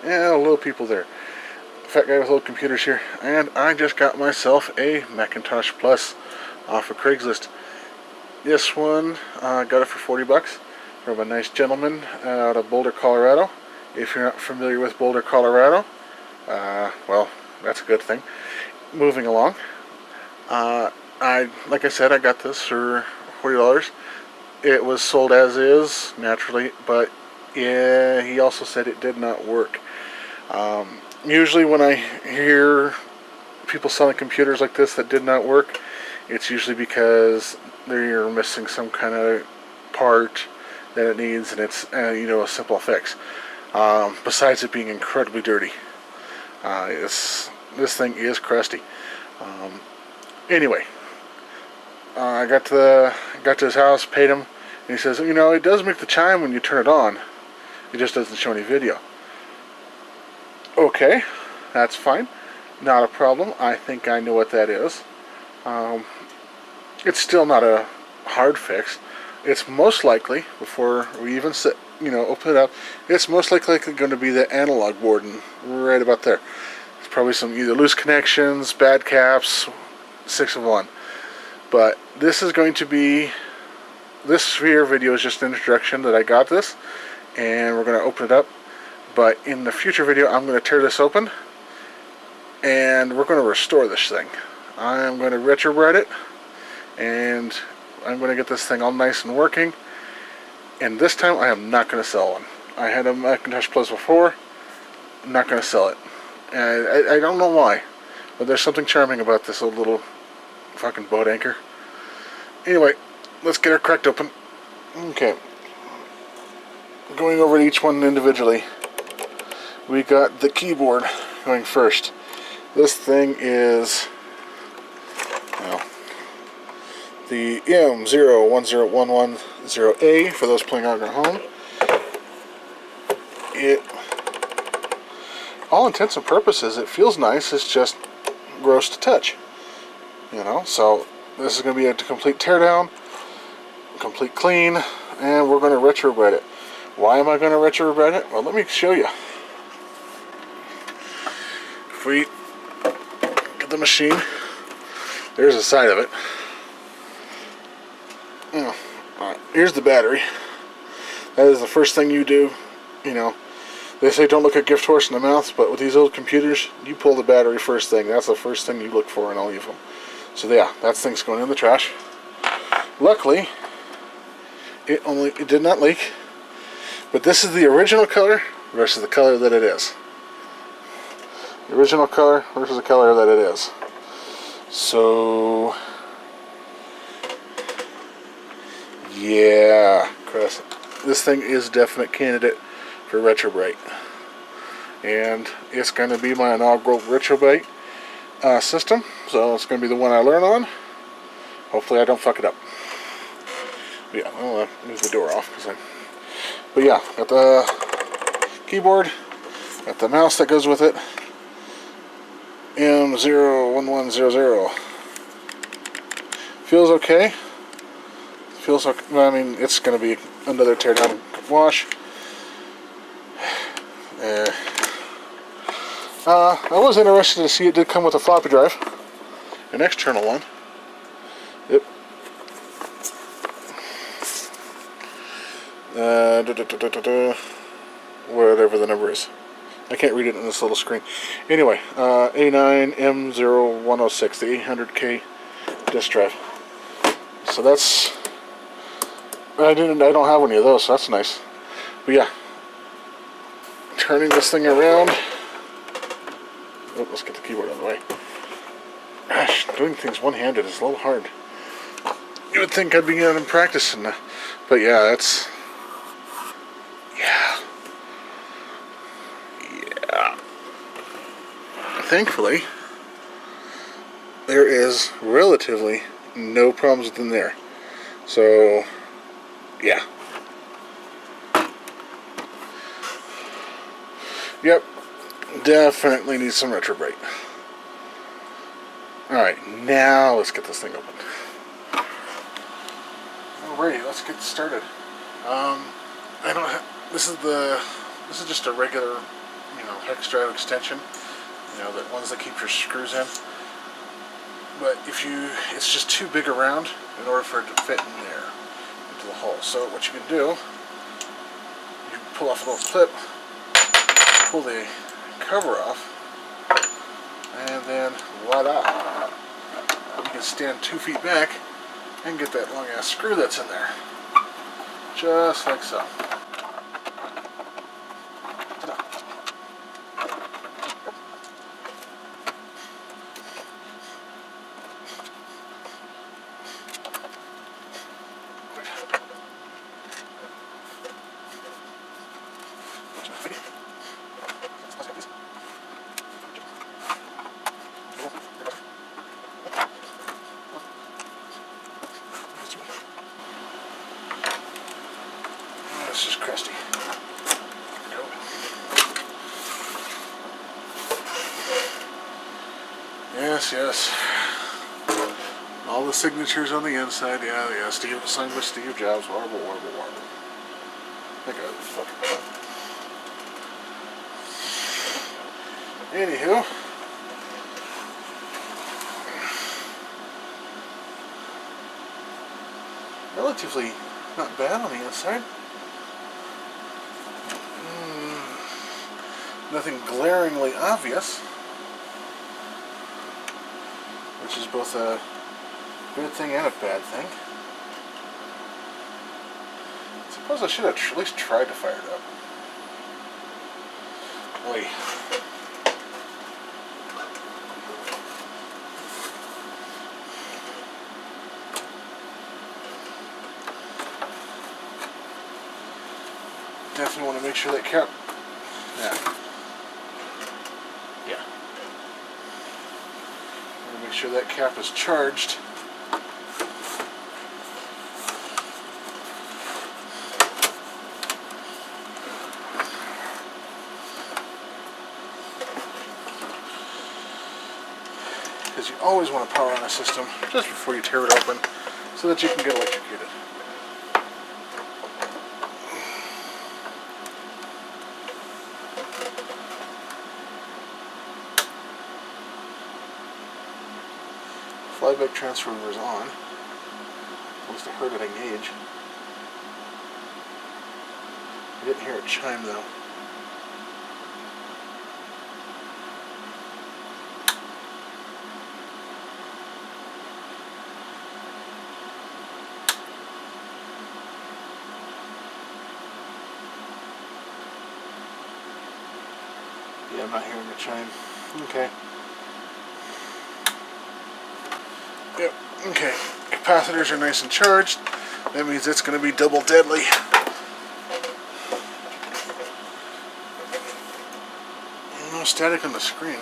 Yeah, little people there. Fat guy with little computers here. And I just got myself a Macintosh PLUS off of Craigslist. This one, got it for 40 bucks from a nice gentleman out of Boulder, Colorado. If you're not familiar with Boulder, Colorado, well, that's a good thing. Moving along, like I said, I got this for $40. It was sold as is, naturally, but yeah, he also said it did not work. Usually when I hear people selling computers like this that did not work, it's usually because they're missing some kind of part that it needs, and it's a simple fix. Besides it being incredibly dirty, this thing is crusty. Anyway, I got to his house, paid him, and he says, it does make the chime when you turn it on. It just doesn't show any video. Okay, that's fine. Not a problem. I think I know what that is. It's still not a hard fix. It's most likely, before we even open it up, it's most likely going to be the analog board, and right about there. It's probably some either loose connections, bad caps, 6 of 1. But this is going to be, this here video is just an introduction that I got this, and we're going to open it up. But in the future video, I'm going to tear this open, and we're going to restore this thing. I'm going to retrobread it, and I'm going to get this thing all nice and working. And this time, I am not going to sell one. I had a Macintosh PLUS before. I'm not going to sell it. And I don't know why, but there's something charming about this old little fucking boat anchor. Anyway, let's get her cracked open. Okay. Going over each one individually. We got the keyboard going first. This thing is, well, the M010110A for those playing on at home. It, all intents and purposes, it feels nice. It's just gross to touch. So this is going to be a complete teardown, complete clean, and we're going to retrobread it. Why am I going to retrobread it? Well, let me show you. If we get the machine, there's the side of it. Here's the battery. That is the first thing you do. They say don't look a gift horse in the mouth, but with these old computers, you pull the battery first thing. That's the first thing you look for in all of them. So yeah, that thing's going in the trash. Luckily, it did not leak. But this is the original color versus the color that it is. The original color versus the color that it is. So, yeah, Chris, this thing is a definite candidate for retrobrite. And it's going to be my inaugural retrobrite system. So it's going to be the one I learn on. Hopefully I don't fuck it up. But yeah, I'll move the door off. But yeah, got the keyboard, got the mouse that goes with it. M01100. Feels okay. Feels okay. I mean, it's going to be another teardown and wash. I was interested to see it did come with a floppy drive, an external one. Yep. Whatever the number is. I can't read it on this little screen. Anyway, A9M0106, the 800K disk drive. So that's, I don't have any of those, so that's nice. But yeah, turning this thing around. Oh, let's get the keyboard out of the way. Gosh, doing things one-handed is a little hard. You would think I'd be out in practicing, but yeah, that's, yeah. Thankfully, there is relatively no problems within there. So, yeah. Yep, definitely needs some retrobrite. Alright, now let's get this thing open. Alright, let's get started. This is just a regular, hex drive extension. You know, the ones that keep your screws in. But if you, it's just too big around in order for it to fit in there into the hole. So what you can do, you pull off a little clip, pull the cover off, and then voila, you can stand 2 feet back and get that long ass screw that's in there, just like so. This is crusty. Yes, yes. All the signatures on the inside, yeah. Steve, signed by Steve Jobs. Warble. I think I was fucking fun. Anywho. Relatively not bad on the inside. Nothing glaringly obvious, which is both a good thing and a bad thing. I suppose I should have at least tried to fire it up. Oy. Definitely want to make sure that cap. Yeah. Want to make sure that cap is charged. Because you always want to power on a system just before you tear it open so that you can get electrocuted. Flyback transformer is on. At least I heard it engage. I didn't hear it chime though. Yeah, I'm not hearing it chime. Okay. Yep, okay. Capacitors are nice and charged. That means it's going to be double deadly. No static on the screen.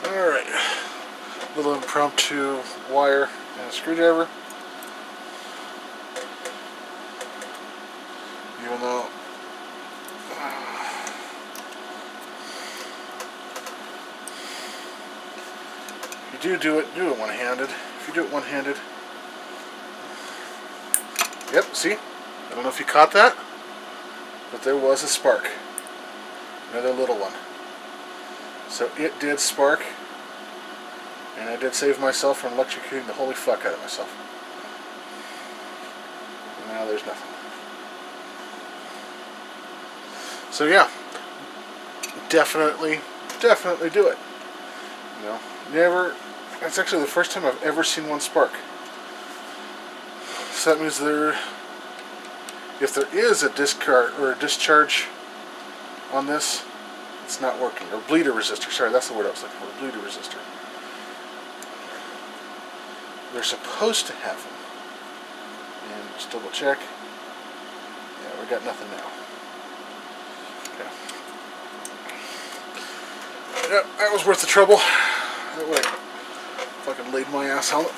Alright, a little impromptu wire and a screwdriver. Even though if you do it one-handed. If you do it one-handed, yep, see? I don't know if you caught that, but there was a spark. Another little one. So it did spark, and I did save myself from electrocuting the holy fuck out of myself. And now there's nothing. So yeah, definitely do it. You know, never. That's actually the first time I've ever seen one spark. So that means if there is a discard or a discharge on this, it's not working. Or bleeder resistor. Sorry, that's the word I was looking for. Bleeder resistor. They're supposed to have them. And just double check. Yeah, we got nothing now. Okay. Yep, that was worth the trouble. That would have fucking laid my ass on it.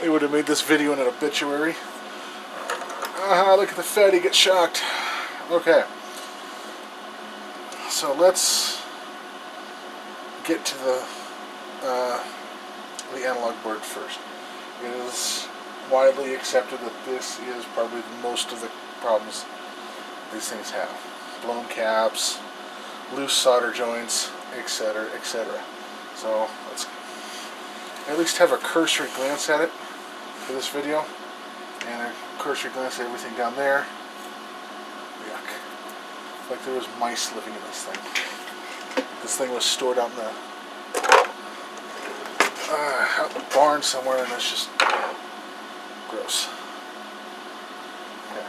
They would have made this video in an obituary. Look at the fatty get shocked. Okay. So let's get to the analog board first. It is widely accepted that this is probably most of the problems these things have. Blown caps, loose solder joints, etc., etc. So let's at least have a cursory glance at it for this video, and a cursory glance at everything down there. Yuck. It's like there was mice living in this thing. This thing was stored out in the barn somewhere, and it's just gross. Okay.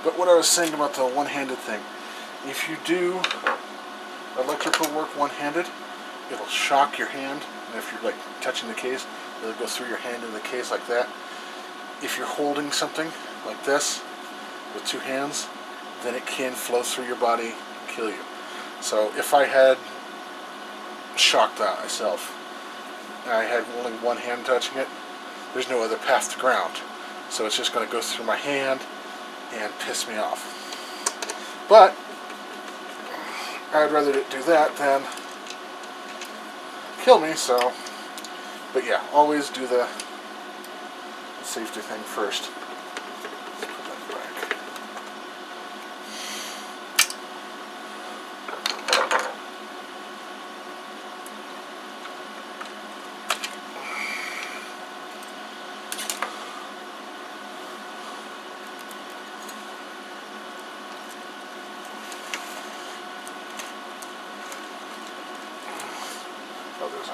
But what I was saying about the one-handed thing, if you do electrical work one-handed, it'll shock your hand, and if you're like touching the case, it'll go through your hand in the case like that. If you're holding something like this with two hands, then it can flow through your body and kill you. So if I had shocked that myself, and I had only one hand touching it, there's no other path to ground. So it's just going to go through my hand and piss me off. But I'd rather it do that than kill me, so. But yeah, always do the safety thing first. Put that back. Oh, there's a.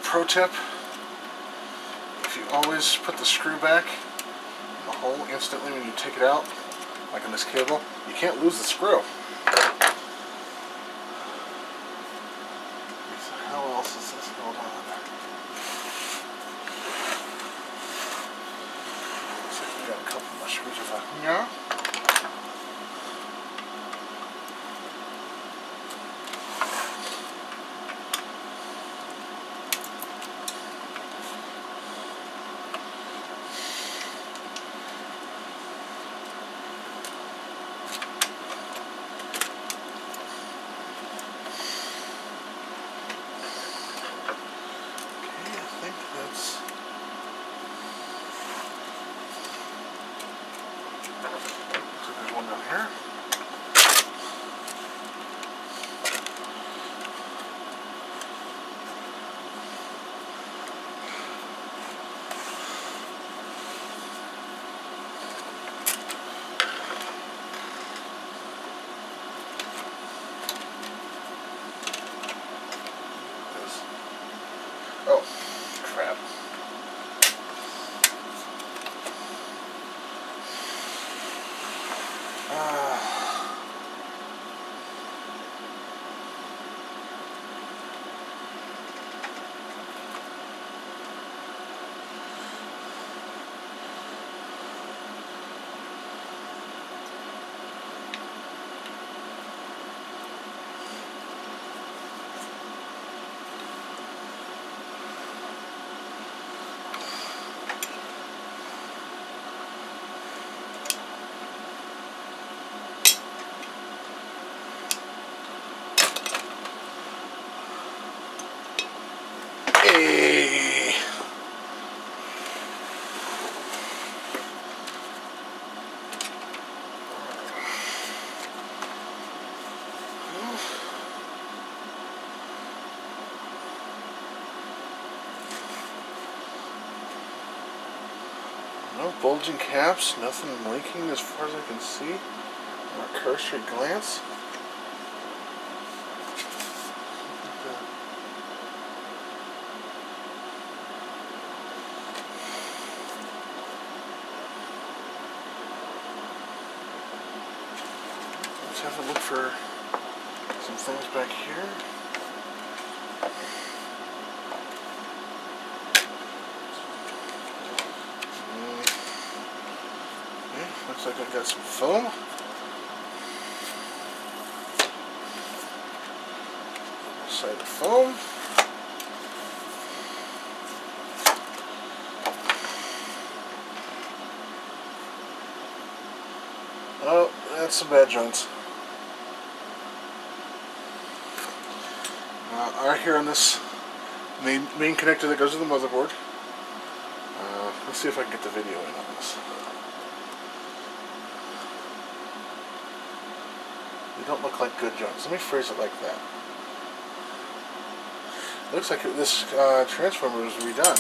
Pro tip, if you always put the screw back in the hole instantly when you take it out, like on this cable, you can't lose the screw. How else is this held on? Looks like we got a couple more screws of that. Yeah. Oh, crap. No bulging caps, nothing leaking as far as I can see. Or a cursory glance. Let's have a look for some things back here. Okay, looks like I've got some foam. Side of foam. Oh, that's some bad joints. Are here on this main connector that goes to the motherboard. Let's see if I can get the video in on this. They don't look like good joints. Let me phrase it like that. Looks like this transformer was redone.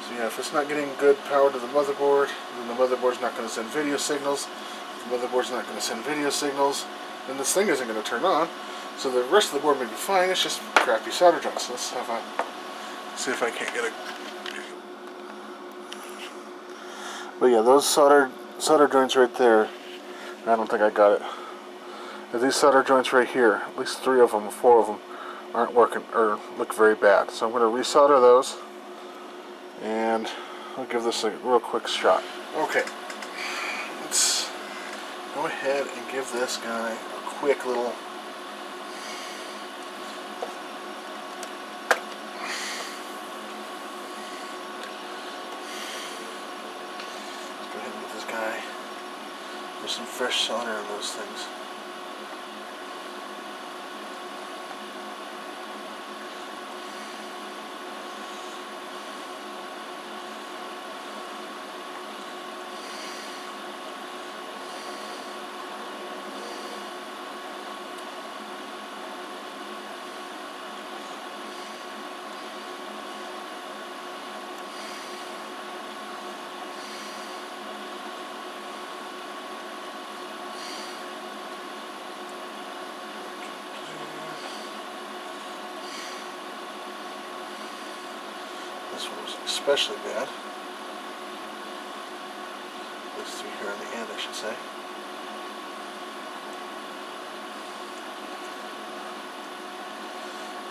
So yeah, if it's not getting good power to the motherboard, then the motherboard's not going to send video signals. If the motherboard's not going to send video signals, then this thing isn't going to turn on. So the rest of the board may be fine. It's just crappy solder joints. Let's have a see if I can't get a. But yeah, those solder joints right there. I don't think I got it. But these solder joints right here, at least 3 of them, or 4 of them, aren't working or look very bad. So I'm going to resolder those, and I'll give this a real quick shot. Okay, let's go ahead and give this guy a quick little. Let's go ahead and get this guy. There's some fresh solder on those things. This one was especially bad. These 3 here on the end, I should say.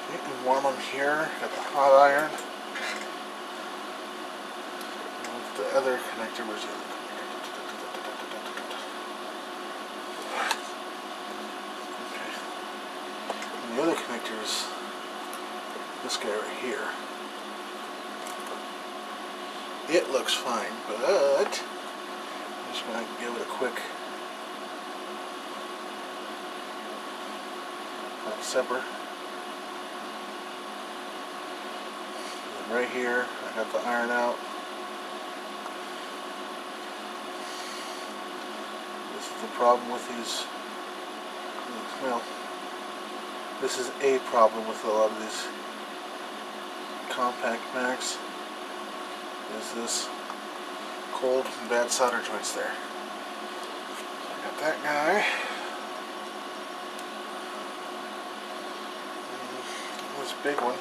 Okay, and warm them here. Got the hot iron. And with the other connector, where's the other connector? Okay. And the other connector is this guy right here. It looks fine, but I'm just going to give it a quick hot sepper. And right here, I got the iron out. This is the problem with these. Well, this is a problem with a lot of these compact Macs. Is this cold and bad solder joints there. So I got that guy. And this big one.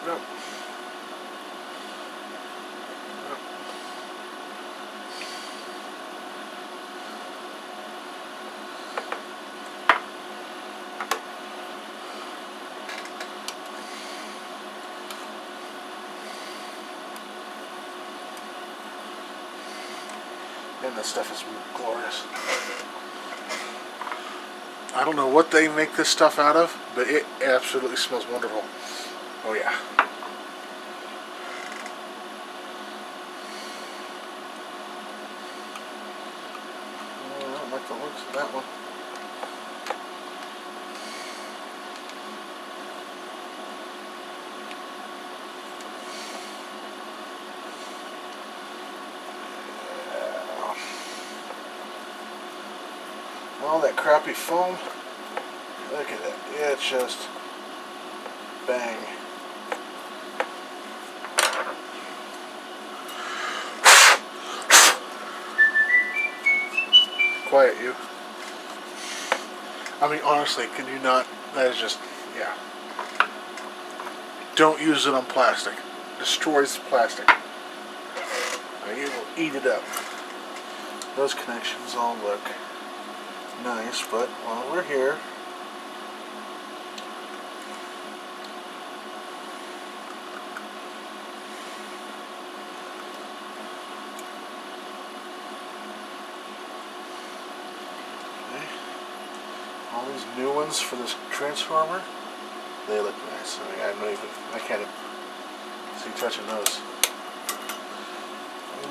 Nope. And this stuff is glorious. I don't know what they make this stuff out of, but it absolutely smells wonderful. Oh yeah. I don't like the looks of that one. All that crappy foam. Look at it. It's just bang. Quiet, you. I mean, honestly, can you not? That is just, yeah. Don't use it on plastic. Destroys plastic. It will eat it up. Those connections all look nice, but while we're here, okay. All these new ones for this transformer, they look nice. I mean, I can't even see touching those.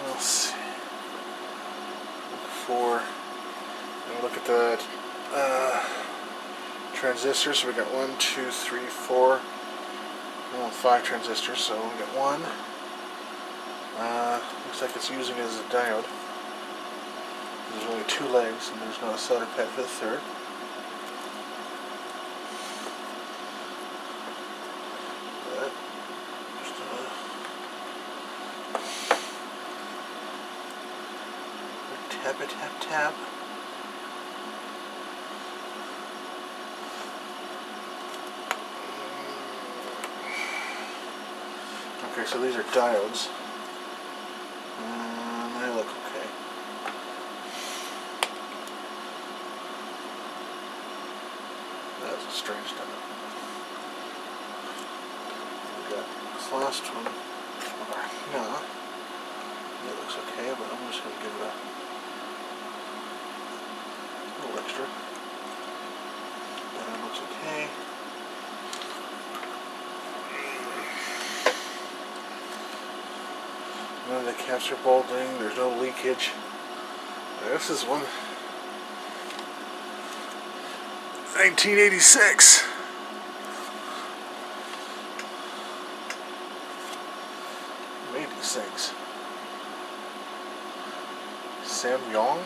Let's see. Look at the transistors. So we got 1, 2, 3, 4, 5 transistors. So we got one. Looks like it's using it as a diode. There's only 2 legs, and there's no solder pad for the third. Tap it, tap, tap. Okay, so these are diodes. They look okay. That's a strange diode. We got this last one. Yeah. It looks okay, but I'm just going to give it a little extra. That looks okay. None of the caps are bulging. There's no leakage. This is one 1986. Who made these things? Samyang?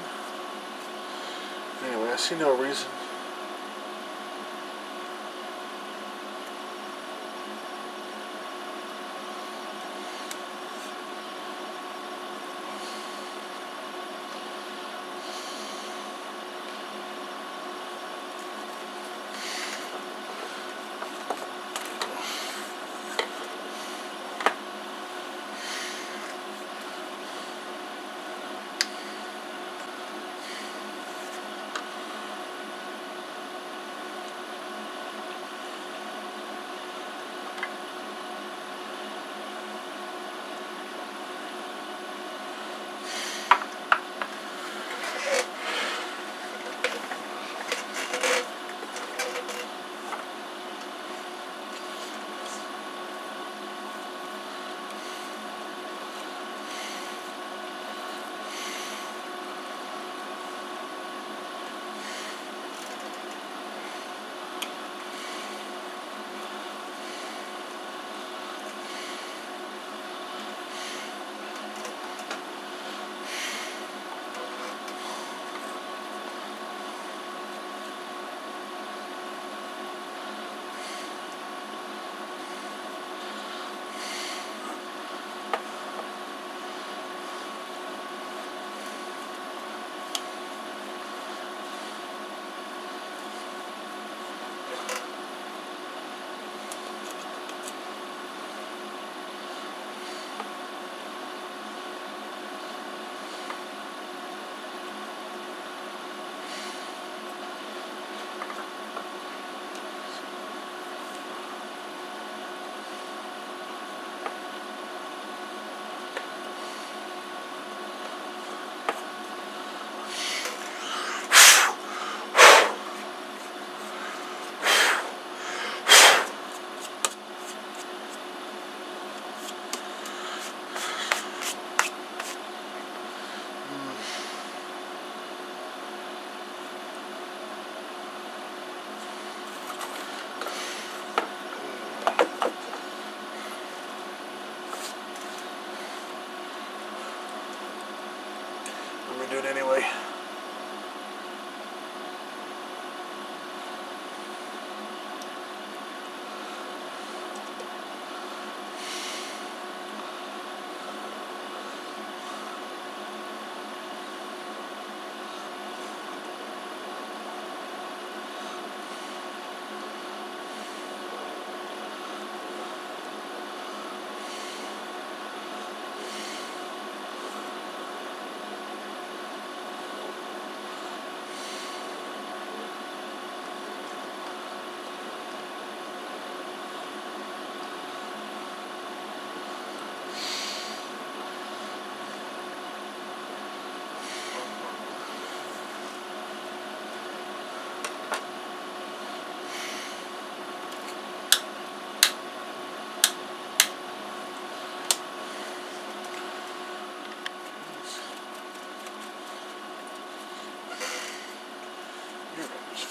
Anyway, I see no reason.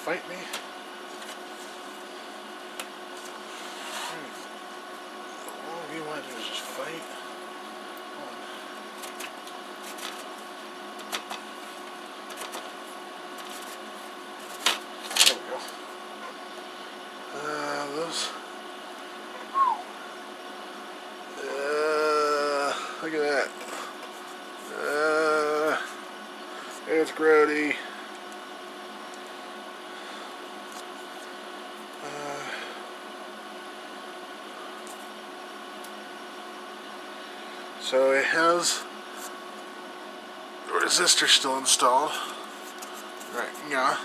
fight me? All you want to do is just fight. There we go. Those. Look at that. It's grody. So it has the resistor still installed. Right, yeah.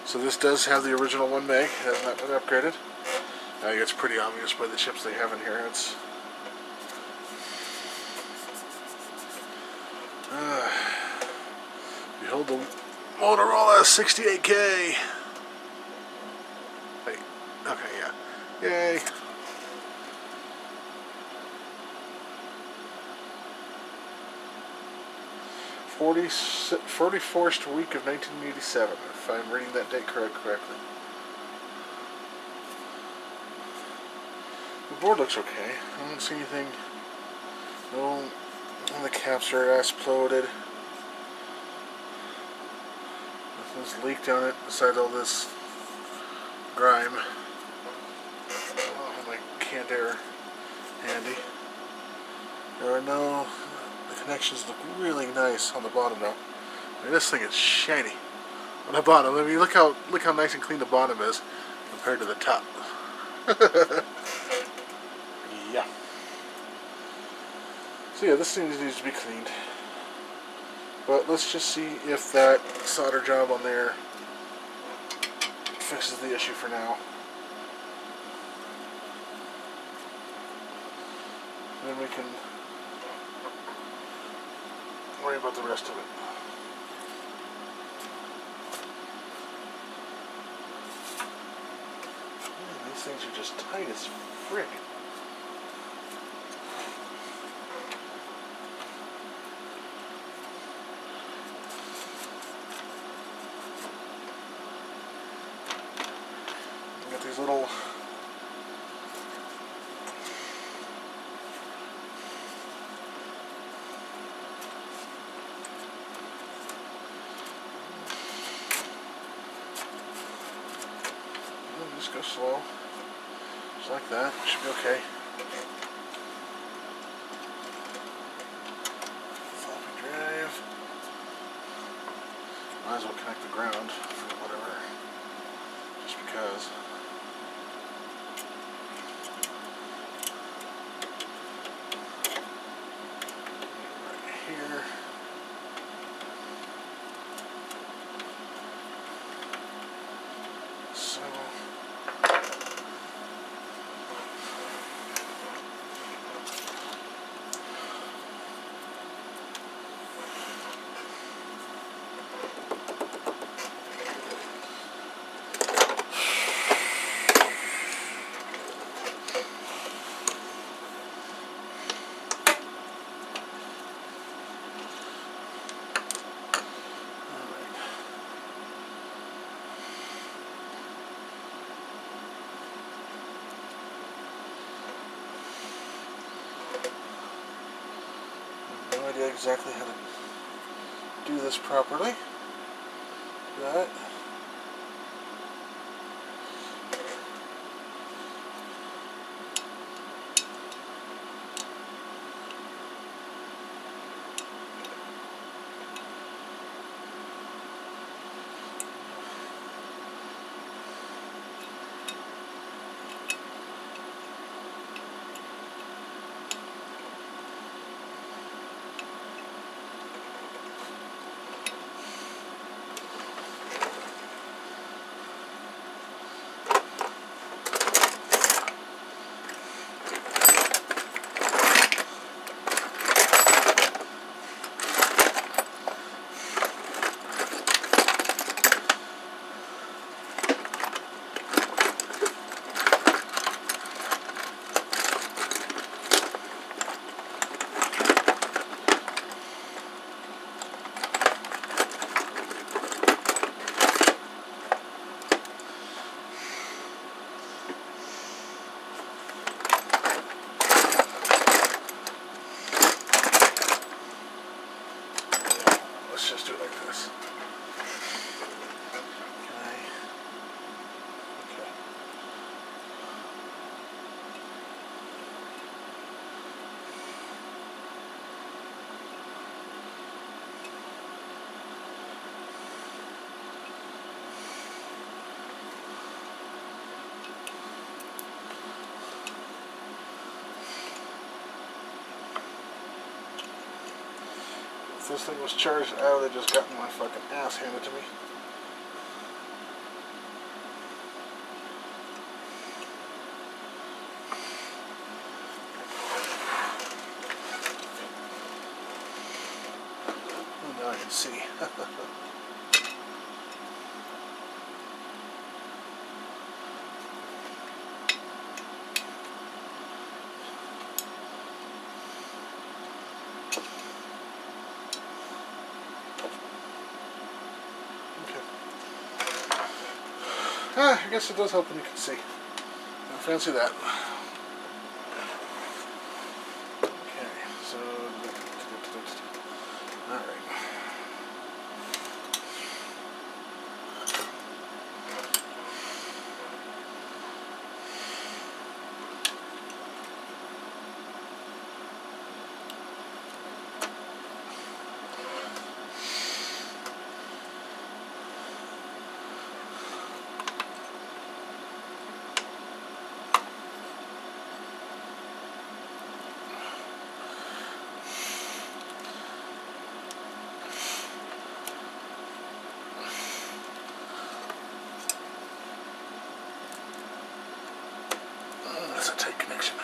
So this does have the original 1 meg, it has not been upgraded. I think it's pretty obvious by the chips they have in here. It's behold the Motorola 68K. Wait, okay, yeah. Yay. '40, 41st week of 1987, if I'm reading that date correctly. The board looks okay. I don't see anything. No, the caps are exploded. Nothing's leaked on it besides all this grime. I have my canned air handy. There are no. The connections look really nice on the bottom now. I mean, this thing is shiny on the bottom. I mean, look how nice and clean the bottom is compared to the top. Yeah. So yeah, this thing needs to be cleaned. But let's just see if that solder job on there fixes the issue for now. Then we can worry about the rest of it. Man, these things are just tight as frick. Got these little just go slow. Just like that. Should be okay. Floppy drive. Might as well connect the ground for whatever. Just because. Right here. So. No idea exactly how to do this properly. That. If this thing was charged, I would have just gotten my fucking ass handed to me. Oh, now I can see. I guess it does help when you can see. Don't fancy that. Okay, so... Alright. That's a tight connection.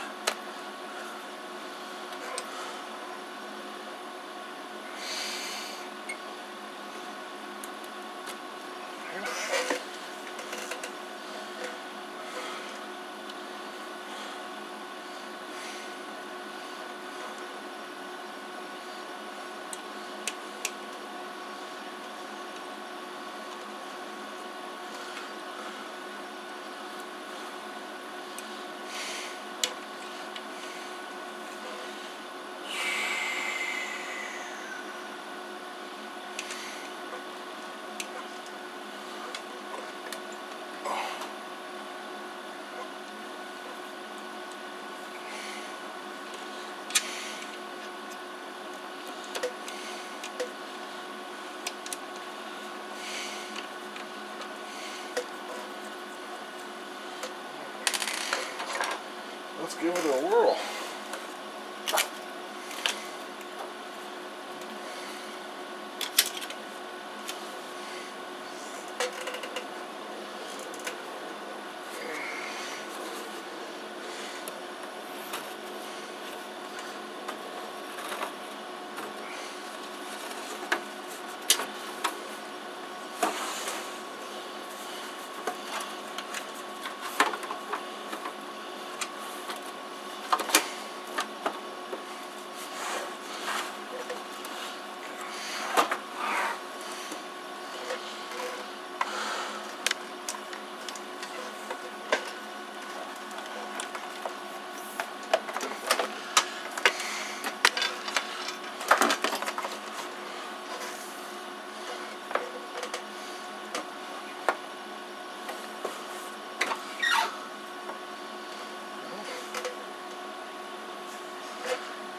Let's give it a whirl.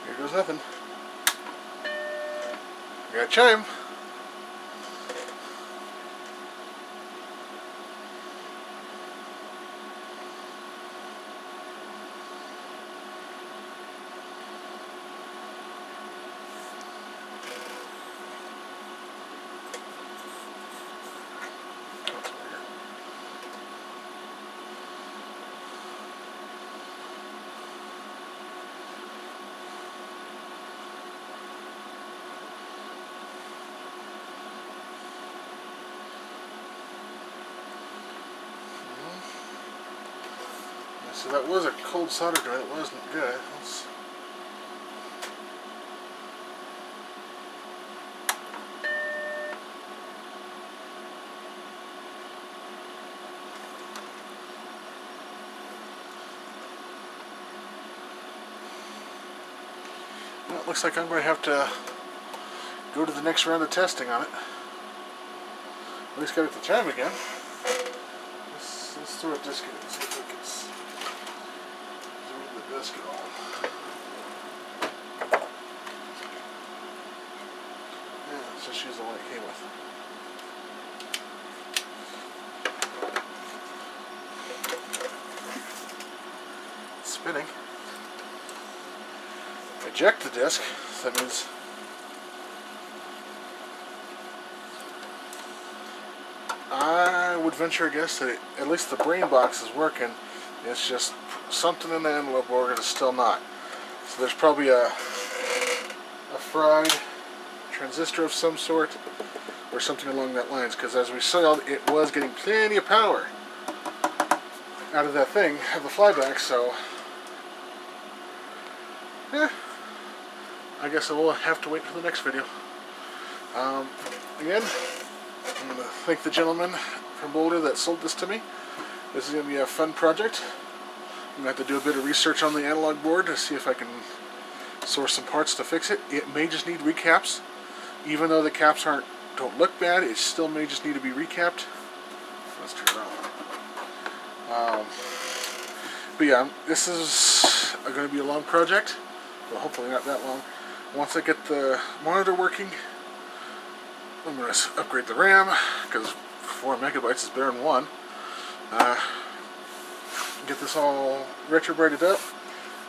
Here goes nothing. We got a chime. So that was a cold solder joint. It wasn't good. Well, it looks like I'm going to have to go to the next round of testing on it. At least got it to chime again. Let's throw a disc in it and see if we can zoom the disc at all. Yeah, let's just use the one it came with. It's spinning. Eject the disc, so that means adventure, I guess, that at least the brain box is working. It's just something in the analog board is still not. So there's probably a fried transistor of some sort or something along that lines, because as we saw, it was getting plenty of power out of that thing, of the flyback. So yeah, I guess I will have to wait for the next video. Again, I'm going to thank the gentleman from Boulder that sold this to me. This is going to be a fun project. I'm going to have to do a bit of research on the analog board to see if I can source some parts to fix it. It may just need recaps. Even though the caps don't look bad, it still may just need to be recapped. Let's turn it off. But yeah, this is going to be a long project. Well, hopefully not that long. Once I get the monitor working, I'm going to upgrade the RAM, because 4 megabytes is better than 1. Get this all retrobrated up.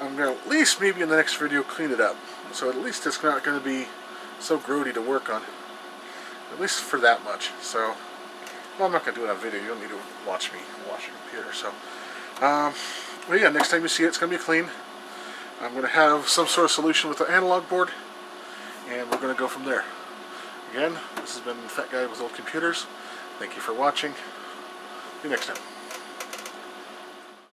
I'm going to at least maybe in the next video clean it up. So at least it's not going to be so grody to work on. At least for that much. So, well, I'm not going to do it on video. You don't need to watch me wash your computer. So, but yeah, next time you see it, it's going to be clean. I'm going to have some sort of solution with the analog board, and we're going to go from there. Again, this has been Fat Guy with Old Computers. Thank you for watching. See you next time.